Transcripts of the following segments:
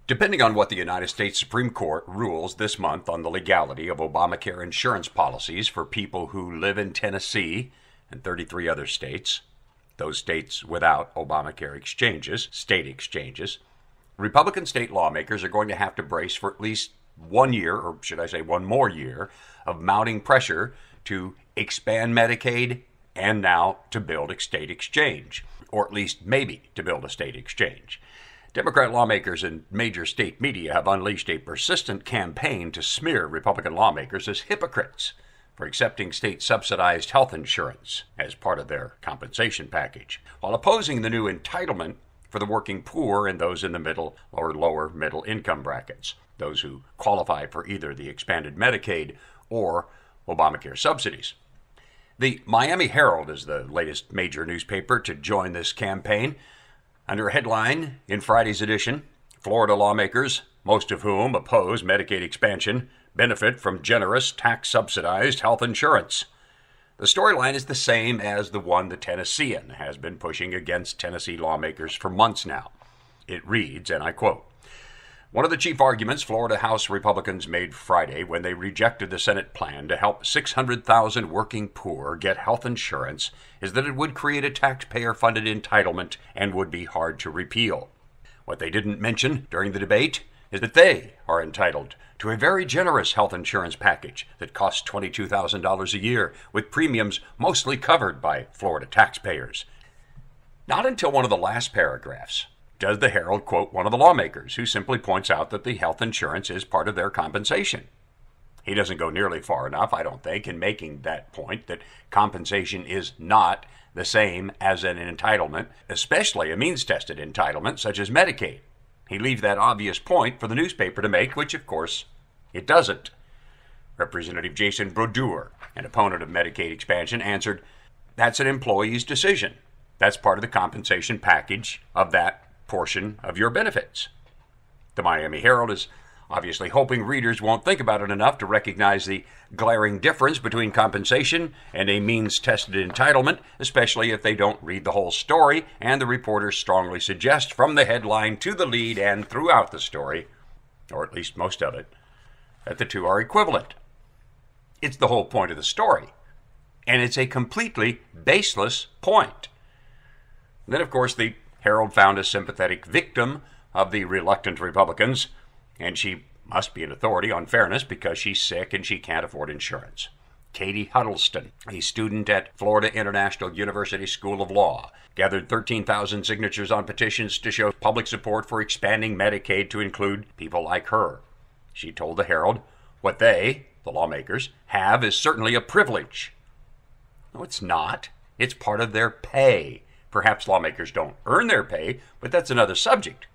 Depending on what the United States Supreme Court rules this month on the legality of Obamacare insurance policies for people who live in Tennessee and 33 other states, those states without Obamacare exchanges, state exchanges, Republican state lawmakers are going to have to brace for at least 1 year, or should I say 1 more year, of mounting pressure to expand Medicaid and now to build a state exchange, or at least maybe to build a state exchange. Democrat lawmakers and major state media have unleashed a persistent campaign to smear Republican lawmakers as hypocrites for accepting state-subsidized health insurance as part of their compensation package, while opposing the new entitlement for the working poor and those in the middle or lower middle income brackets, those who qualify for either the expanded Medicaid or Obamacare subsidies. The Miami Herald is the latest major newspaper to join this campaign. Under a headline in Friday's edition, Florida lawmakers, most of whom oppose Medicaid expansion, benefit from generous tax-subsidized health insurance. The storyline is the same as the one the Tennessean has been pushing against Tennessee lawmakers for months now. It reads, and I quote, "One of the chief arguments Florida House Republicans made Friday when they rejected the Senate plan to help 600,000 working poor get health insurance is that it would create a taxpayer-funded entitlement and would be hard to repeal. What they didn't mention during the debate is that they are entitled to a very generous health insurance package that costs $22,000 a year, with premiums mostly covered by Florida taxpayers." Not until one of the last paragraphs does the Herald quote one of the lawmakers, who simply points out that the health insurance is part of their compensation. He doesn't go nearly far enough, I don't think, in making that point that compensation is not the same as an entitlement, especially a means-tested entitlement such as Medicaid. He leaves that obvious point for the newspaper to make, which, of course, it doesn't. Representative Jason Brodeur, an opponent of Medicaid expansion, answered, "That's an employee's decision. That's part of the compensation package of that portion of your benefits." The Miami Herald is obviously hoping readers won't think about it enough to recognize the glaring difference between compensation and a means-tested entitlement, especially if they don't read the whole story, and the reporters strongly suggest from the headline to the lead and throughout the story, or at least most of it, that the two are equivalent. It's the whole point of the story, and it's a completely baseless point. Then, of course, the Herald found a sympathetic victim of the reluctant Republicans, and she must be an authority on fairness because she's sick and she can't afford insurance. Katie Huddleston, a student at Florida International University School of Law, gathered 13,000 signatures on petitions to show public support for expanding Medicaid to include people like her. She told the Herald, "What they, the lawmakers, have is certainly a privilege." No, it's not. It's part of their pay. Perhaps lawmakers don't earn their pay, but that's another subject,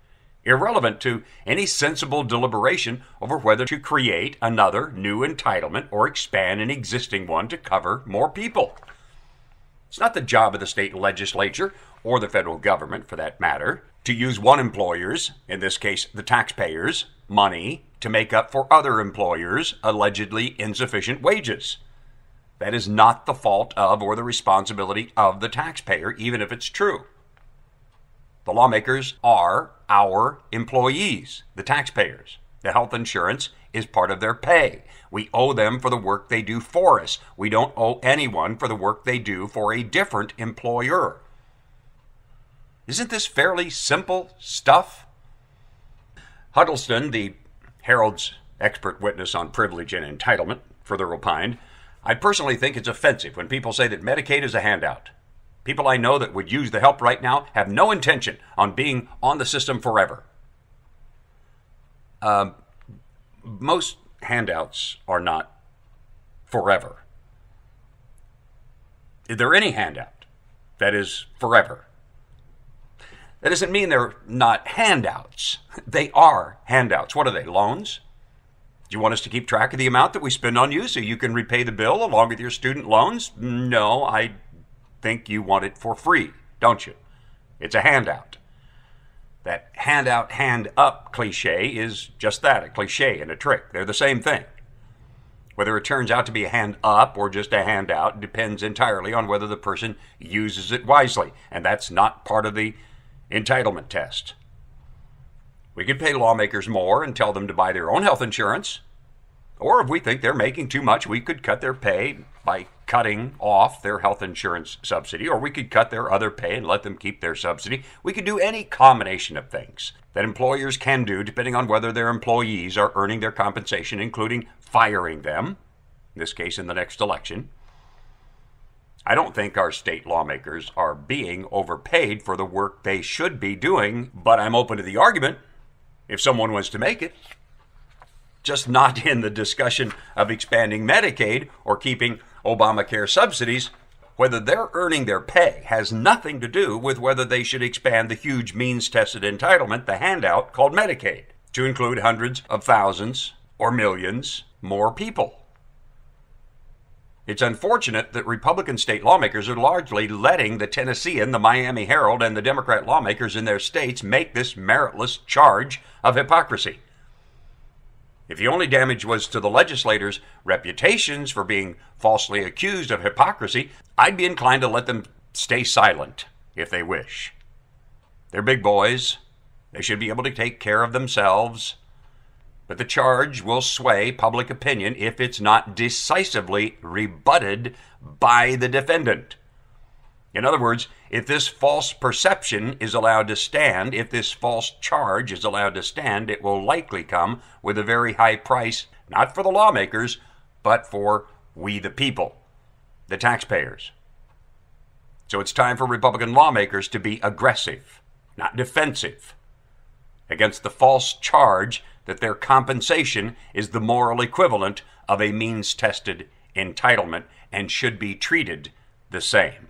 irrelevant to any sensible deliberation over whether to create another new entitlement or expand an existing one to cover more people. It's not the job of the state legislature, or the federal government for that matter, to use one employer's, in this case the taxpayers', money to make up for other employers' allegedly insufficient wages. That is not the fault of or the responsibility of the taxpayer, even if it's true. The lawmakers are our employees, the taxpayers. The health insurance is part of their pay. We owe them for the work they do for us. We don't owe anyone for the work they do for a different employer. Isn't this fairly simple stuff? Huddleston, the Herald's expert witness on privilege and entitlement, further opined, "I personally think it's offensive when people say that Medicaid is a handout. People I know that would use the help right now have no intention on being on the system forever." Most handouts are not forever. Is there any handout that is forever? That doesn't mean they're not handouts. They are handouts. What are they, loans? Do you want us to keep track of the amount that we spend on you so you can repay the bill along with your student loans? No, I think you want it for free, don't you? It's a handout. That handout, hand up cliche is just that, a cliche and a trick. They're the same thing. Whether it turns out to be a hand up or just a handout depends entirely on whether the person uses it wisely, and that's not part of the entitlement test. We could pay lawmakers more and tell them to buy their own health insurance. Or if we think they're making too much, we could cut their pay by cutting off their health insurance subsidy, or we could cut their other pay and let them keep their subsidy. We could do any combination of things that employers can do depending on whether their employees are earning their compensation, including firing them, in this case in the next election. I don't think our state lawmakers are being overpaid for the work they should be doing, but I'm open to the argument if someone was to make it. Just not in the discussion of expanding Medicaid or keeping Obamacare subsidies. Whether they're earning their pay has nothing to do with whether they should expand the huge means-tested entitlement, the handout called Medicaid, to include hundreds of thousands or millions more people. It's unfortunate that Republican state lawmakers are largely letting the Tennessean, the Miami Herald, and the Democrat lawmakers in their states make this meritless charge of hypocrisy. If the only damage was to the legislators' reputations for being falsely accused of hypocrisy, I'd be inclined to let them stay silent if they wish. They're big boys. They should be able to take care of themselves. But the charge will sway public opinion if it's not decisively rebutted by the defendant. In other words, if this false perception is allowed to stand, if this false charge is allowed to stand, it will likely come with a very high price, not for the lawmakers, but for we the people, the taxpayers. So it's time for Republican lawmakers to be aggressive, not defensive, against the false charge that their compensation is the moral equivalent of a means-tested entitlement and should be treated the same.